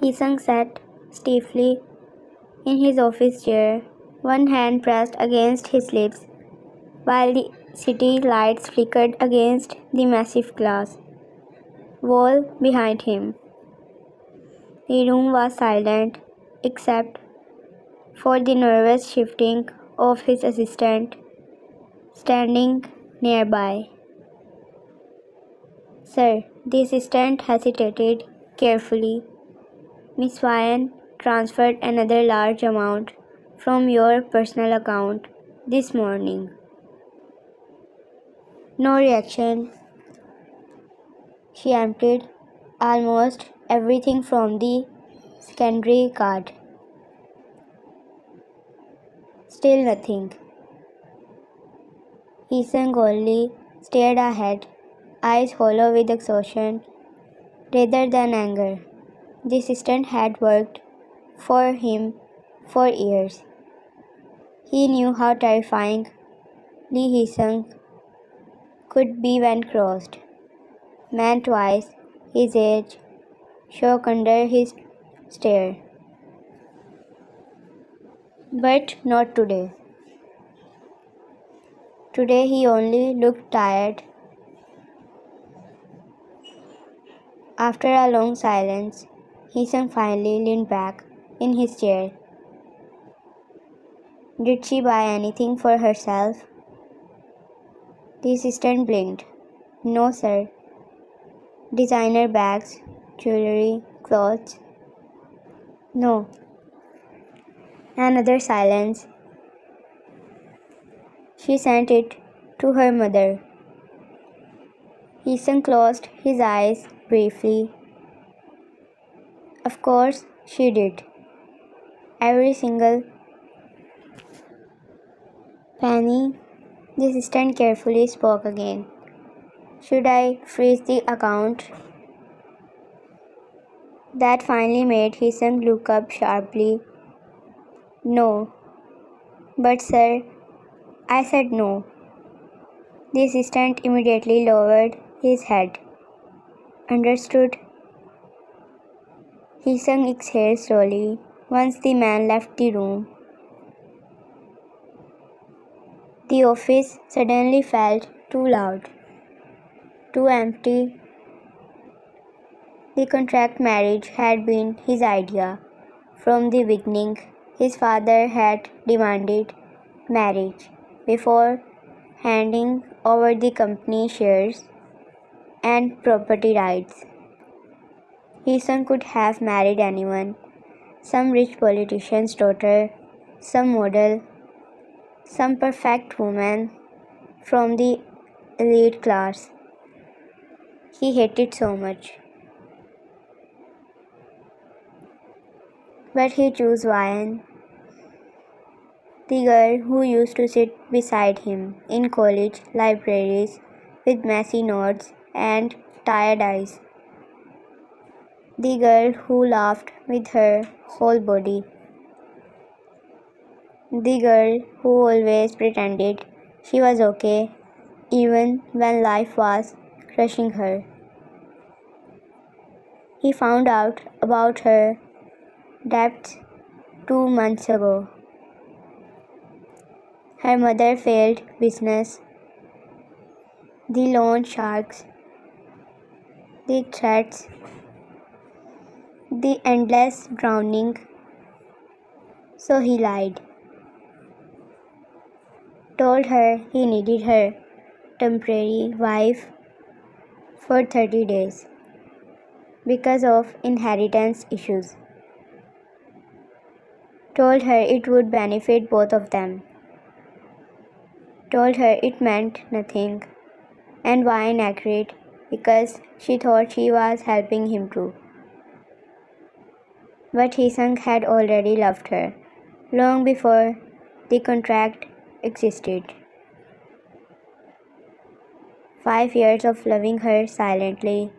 Hee-sung sat stiffly in his office chair, one hand pressed against his lips, while the city lights flickered against the massive glass wall behind him. The room was silent, except for the nervous shifting of his assistant standing nearby. Sir, the assistant hesitated carefully. Miss Ryan transferred another large amount from your personal account this morning. No reaction. She emptied almost everything from the secondary card. Still nothing. Hee-sung only stared ahead, eyes hollow with exhaustion rather than anger. The assistant had worked for him for years. He knew how terrifying Lee Hee-sung could be when crossed. Man twice his age, shook under his stare. But not today. Today he only looked tired. After a long silence, Hee-sung finally leaned back in his chair. Did she buy anything for herself? The assistant blinked. No, sir. Designer bags, jewelry, clothes. No. Another silence. She sent it to her mother. Hee-sung closed his eyes briefly. Of course she did. Every single penny. The assistant carefully spoke again. Should I freeze the account? That finally made Hee-sung look up sharply. No. But sir, I said no. The assistant immediately lowered his head. Understood. Hee-sung exhaled slowly once the man left the room. The office suddenly felt too loud, too empty. The contract marriage had been his idea. From the beginning, his father had demanded marriage before handing over the company shares and property rights. His son could have married anyone, some rich politician's daughter, some model, some perfect woman from the elite class. He hated so much. But he chose Ryan, the girl who used to sit beside him in college libraries with messy notes and tired eyes. The girl who laughed with her whole body. The girl who always pretended she was okay even when life was crushing her. He found out about her debts 2 months ago. Her mother failed business, the loan sharks, the threats, the endless drowning. So he lied. Told her he needed her temporary wife for 30 days because of inheritance issues. Told her it would benefit both of them. Told her it meant nothing and Vine agreed because she thought she was helping him too. But Hee-sung had already loved her long before the contract existed. 5 years of loving her silently,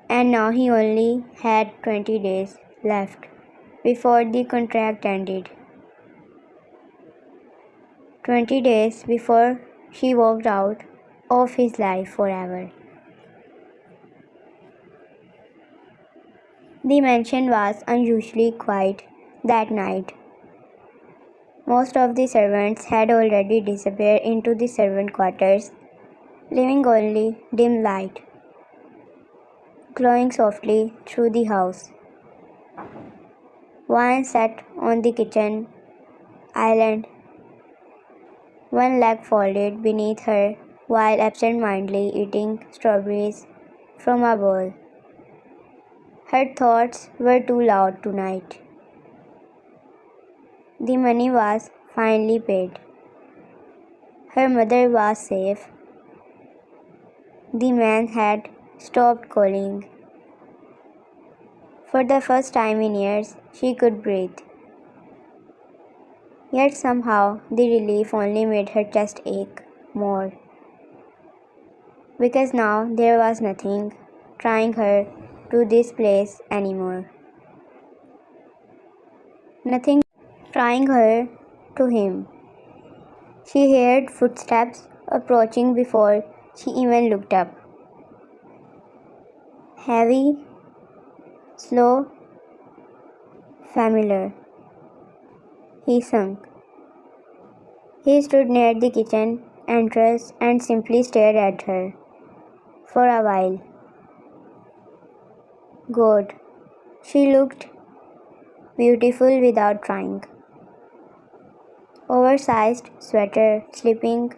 and now he only had 20 days left before the contract ended. 20 days before she walked out of his life forever. The mansion was unusually quiet that night. Most of the servants had already disappeared into the servant quarters, leaving only dim light glowing softly through the house. Vine sat on the kitchen island, one leg folded beneath her while absent-mindedly eating strawberries from a bowl. Her thoughts were too loud tonight. The money was finally paid. Her mother was safe. The man had stopped calling. For the first time in years, she could breathe. Yet somehow the relief only made her chest ache more. Because now there was nothing trying her to this place anymore. Nothing trying her to him. She heard footsteps approaching before she even looked up. Heavy, slow, familiar. He sung. He stood near the kitchen entrance and simply stared at her for a while. God, she looked beautiful without trying. Oversized sweater slipping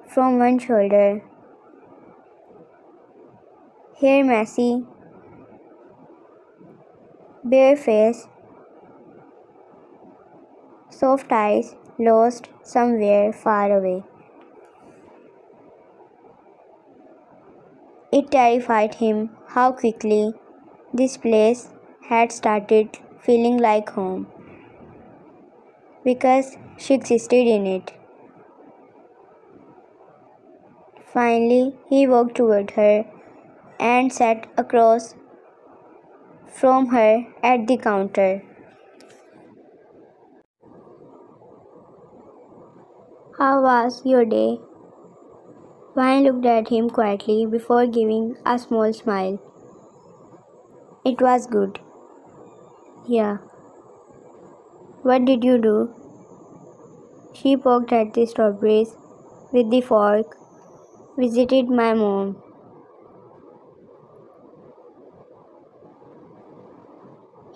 from one shoulder, hair messy, bare face, soft eyes lost somewhere far away. It terrified him how quickly this place had started feeling like home because she existed in it. Finally, he walked toward her and sat across from her at the counter. How was your day? Vine looked at him quietly before giving a small smile. It was good. Yeah. What did you do? She poked at the strawberries with the fork. Visited my mom.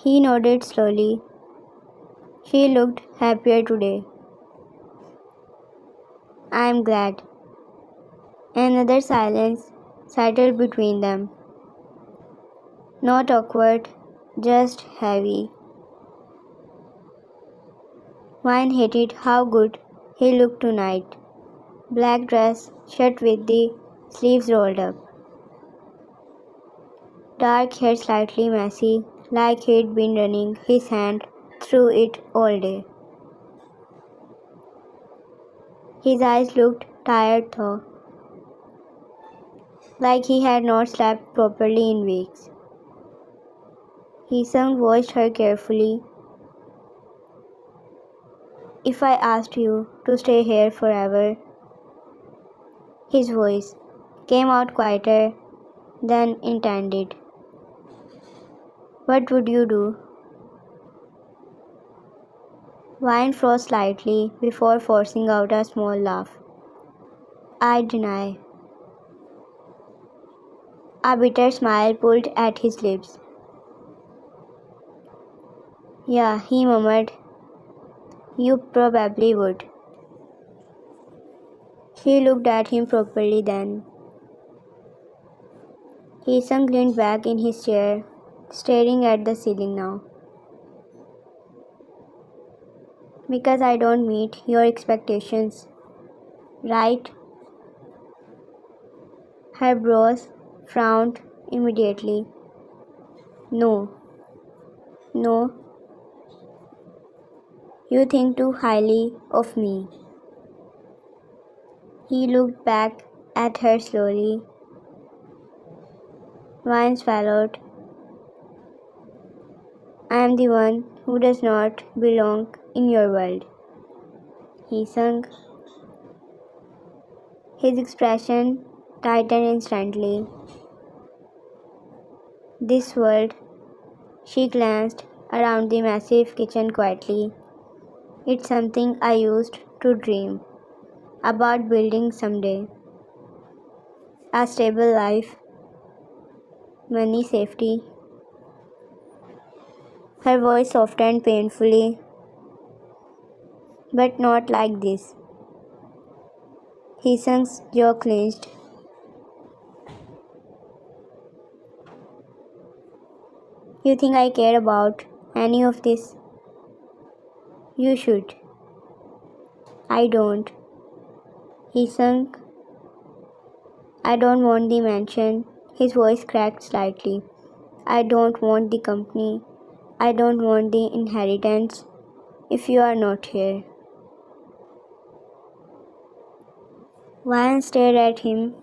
He nodded slowly. She looked happier today. I am glad. Another silence settled between them. Not awkward, just heavy. Vine hated how good he looked tonight. Black dress, shirt with the sleeves rolled up. Dark hair slightly messy, like he'd been running his hand through it all day. His eyes looked tired though, like he had not slept properly in weeks. He watched her carefully. If I asked you to stay here forever, his voice came out quieter than intended. What would you do? Vine froze slightly before forcing out a small laugh. I deny. A bitter smile pulled at his lips. Yeah, he murmured. You probably would. She looked at him properly then. Leaned back in his chair, staring at the ceiling now. Because I don't meet your expectations, right? Her brows frowned immediately. No, no, you think too highly of me. He looked back at her slowly. Vine swallowed. I am the one who does not belong in your world. He sung. His expression tightened instantly. This world, She glanced around the massive kitchen quietly. It's something I used to dream about building someday. A stable life, money, safety. Her voice softened painfully, but not like this. Hisang's jaw clenched. You think I care about any of this? You should. I don't. Hisang, I don't want the mansion. His voice cracked slightly. I don't want the company. I don't want the inheritance if you are not here. Ryan stared at him,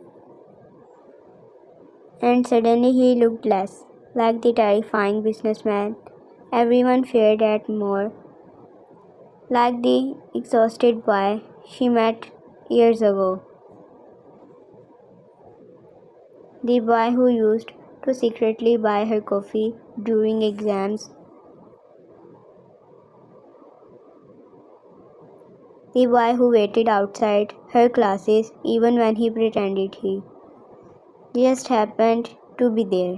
and suddenly he looked less like the terrifying businessman everyone feared at more like the exhausted boy she met years ago. The boy who used to secretly buy her coffee during exams. The boy who waited outside her classes even when he pretended he just happened to be there.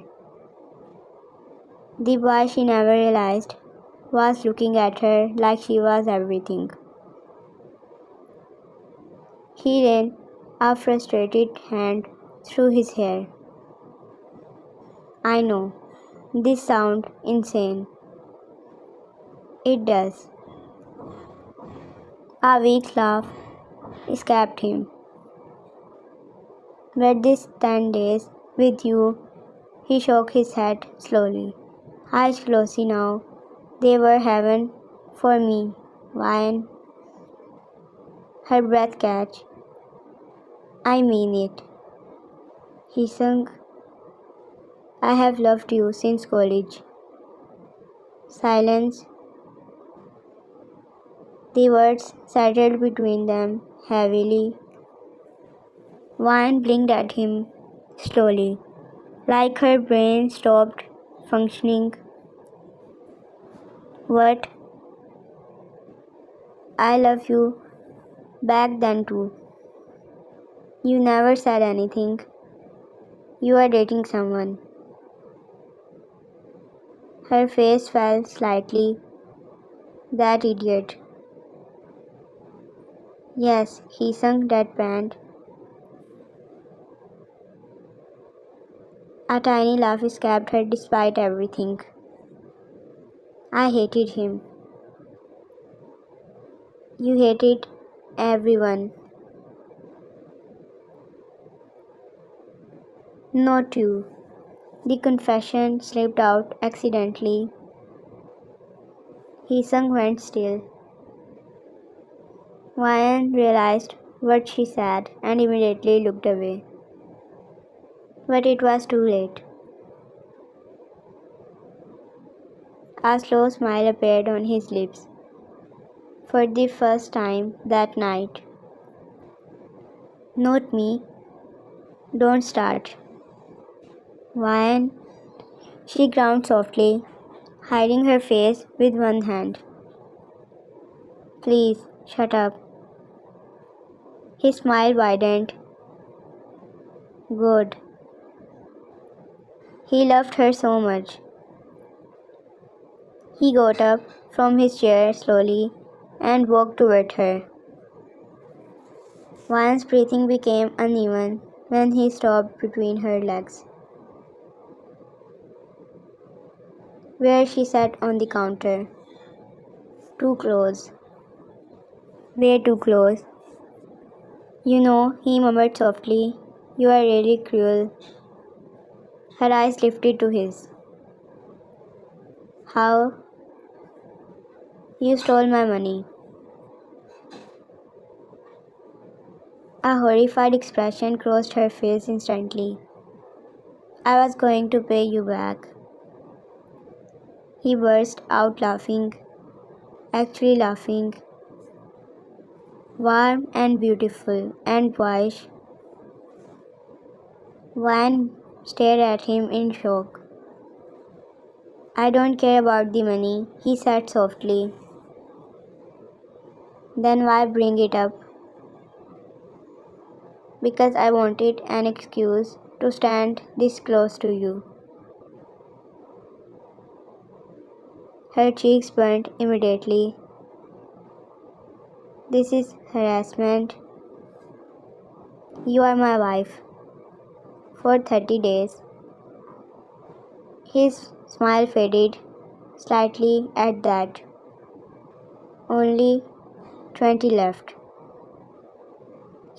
The boy she never realized was looking at her like she was everything. He ran a frustrated hand through his hair. I know, this sounds insane. It does. A weak laugh escaped him. But these 10 days with you, he shook his head slowly. Eyes glossy now, they were heaven for me. Wine, her breath catch. I mean it. He sung, I have loved you since college. Silence. The words settled between them heavily. Wine blinked at him slowly, like her brain stopped functioning. What? I love you back then too. You never said anything. You are dating someone. Her face fell slightly. That idiot. Yes, he sung deadpan. A tiny laugh escaped her despite everything. I hated him. You hated everyone. Not you. The confession slipped out accidentally. He sung went still. Ryan realized what she said and immediately looked away. But it was too late. A slow smile appeared on his lips. For the first time that night. Not me. Don't start. Ryan, she groaned softly, hiding her face with one hand. Please, shut up. His smile widened. Good. He loved her so much. He got up from his chair slowly and walked toward her. Ryan's breathing became uneven when he stopped between her legs, where she sat on the counter. Too close. Way too close. You know, he murmured softly, you are really cruel. Her eyes lifted to his. How? You stole my money. A horrified expression crossed her face instantly. I was going to pay you back. He burst out laughing, actually laughing, warm and beautiful and boyish. Van stared at him in shock. I don't care about the money, he said softly. Then why bring it up? Because I wanted an excuse to stand this close to you. Her cheeks burnt immediately. This is harassment. You are my wife. For 30 days. His smile faded slightly at that. Only 20 left.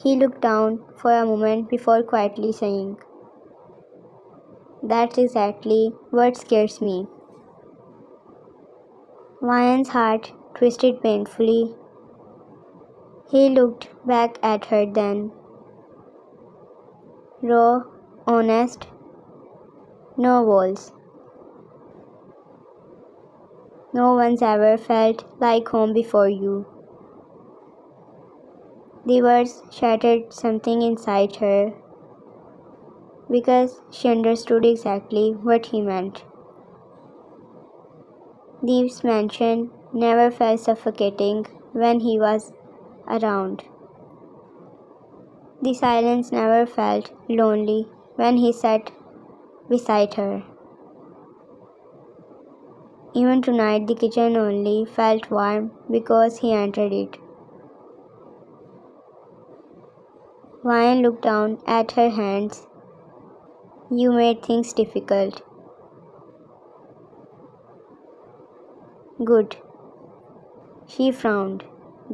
He looked down for a moment before quietly saying, "That's exactly what scares me." Ryan's heart twisted painfully. He looked back at her then. Raw, honest, no walls. No one's ever felt like home before you. The words shattered something inside her because she understood exactly what he meant. This mansion never felt suffocating when he was around. The silence never felt lonely when he sat beside her. Even tonight, the kitchen only felt warm because he entered it. Ryan looked down at her hands. You made things difficult. Good. She frowned.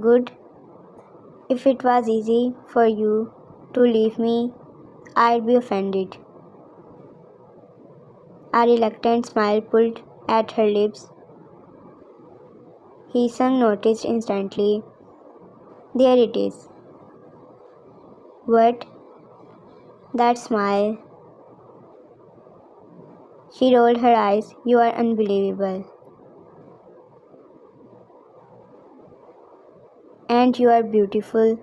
Good. If it was easy for you to leave me, I'd be offended. A reluctant smile pulled at her lips. He-sung noticed instantly. There it is. What? That smile. She rolled her eyes. You are unbelievable. And you are beautiful.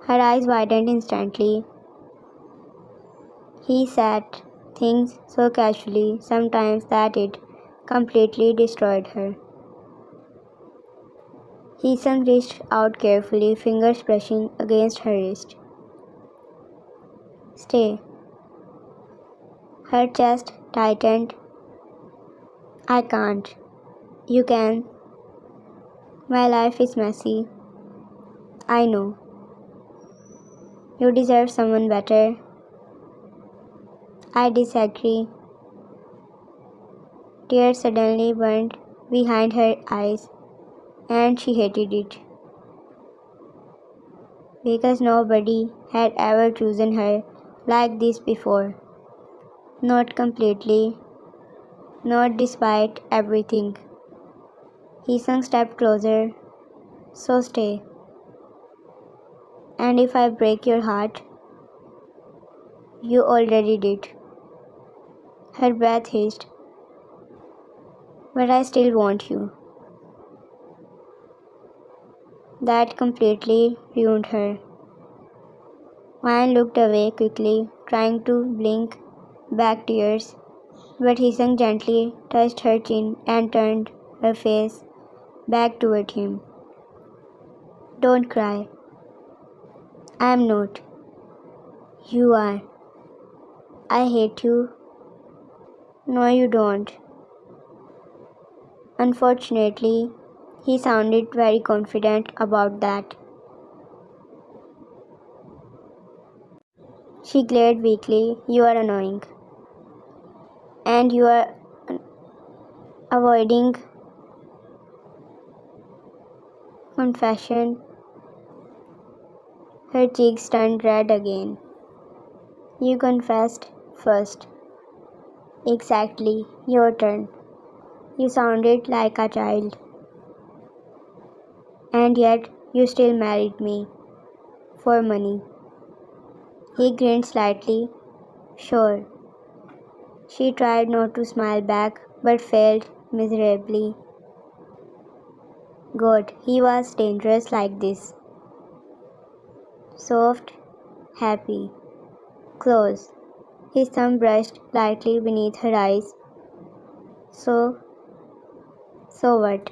Her eyes widened instantly. He said things so casually sometimes that it completely destroyed her. He-sung reached out carefully, fingers brushing against her wrist. Stay. Her chest tightened. I can't. You can. My life is messy. I know. You deserve someone better. I disagree. Tears suddenly burned behind her eyes, and she hated it. Because nobody had ever chosen her like this before. Not completely, not despite everything. He-sung stepped closer. So stay. And if I break your heart, you already did. Her breath hissed. But I still want you. That completely ruined her. Ryan looked away quickly, trying to blink back tears, but He-sung gently touched her chin and turned her face back toward him. Don't cry. I am not. You are. I hate you. No, you don't. Unfortunately, he sounded very confident about that. She glared weakly. You are annoying. And you are avoiding confession. Her cheeks turned red again. You confessed first. Exactly. Your turn. You sounded like a child. And yet, you still married me. For money. He grinned slightly. Sure. She tried not to smile back, but failed miserably. God, he was dangerous like this. Soft, happy. Close. His thumb brushed lightly beneath her eyes. So, so what?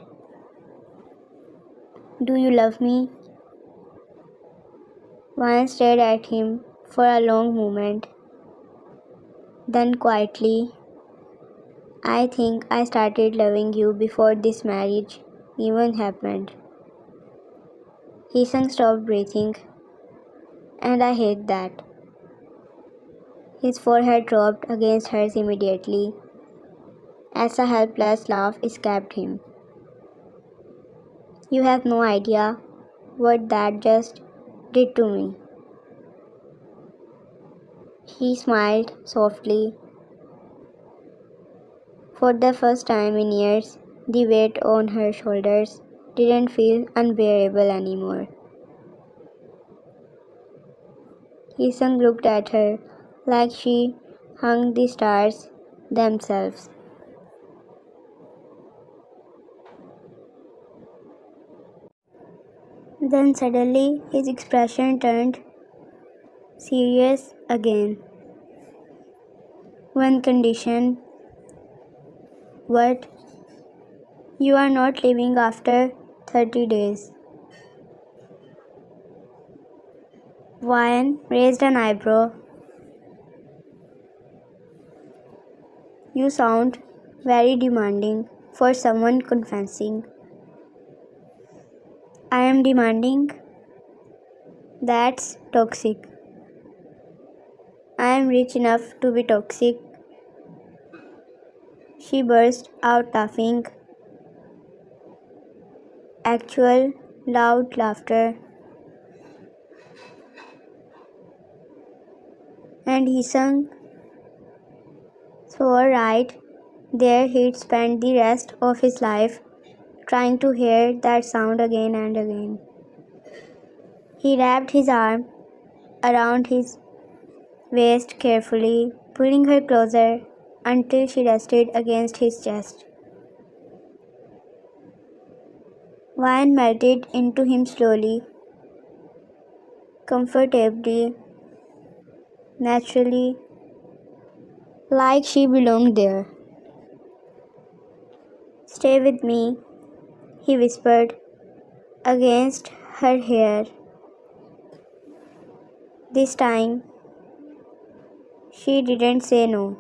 Do you love me? Vine stared at him for a long moment. Then quietly, I think I started loving you before this marriage even happened. Hisang stopped breathing, and I hate that. His forehead dropped against hers immediately as a helpless laugh escaped him. You have no idea what that just did to me. He smiled softly. For the first time in years, the weight on her shoulders didn't feel unbearable anymore. Hisang looked at her like she hung the stars themselves. Then suddenly his expression turned serious again. One condition. What? You are not leaving after 30 days. Ryan raised an eyebrow. You sound very demanding for someone confessing. I am demanding? That's toxic. I am rich enough to be toxic. She burst out laughing. Actual loud laughter. And he sung. Swore right there he'd spend the rest of his life trying to hear that sound again and again. He wrapped his arm around his waist carefully, pulling her closer until she rested against his chest. Wine melted into him slowly, comfortably, naturally, like she belonged there. Stay with me, he whispered against her hair. This time, she didn't say no.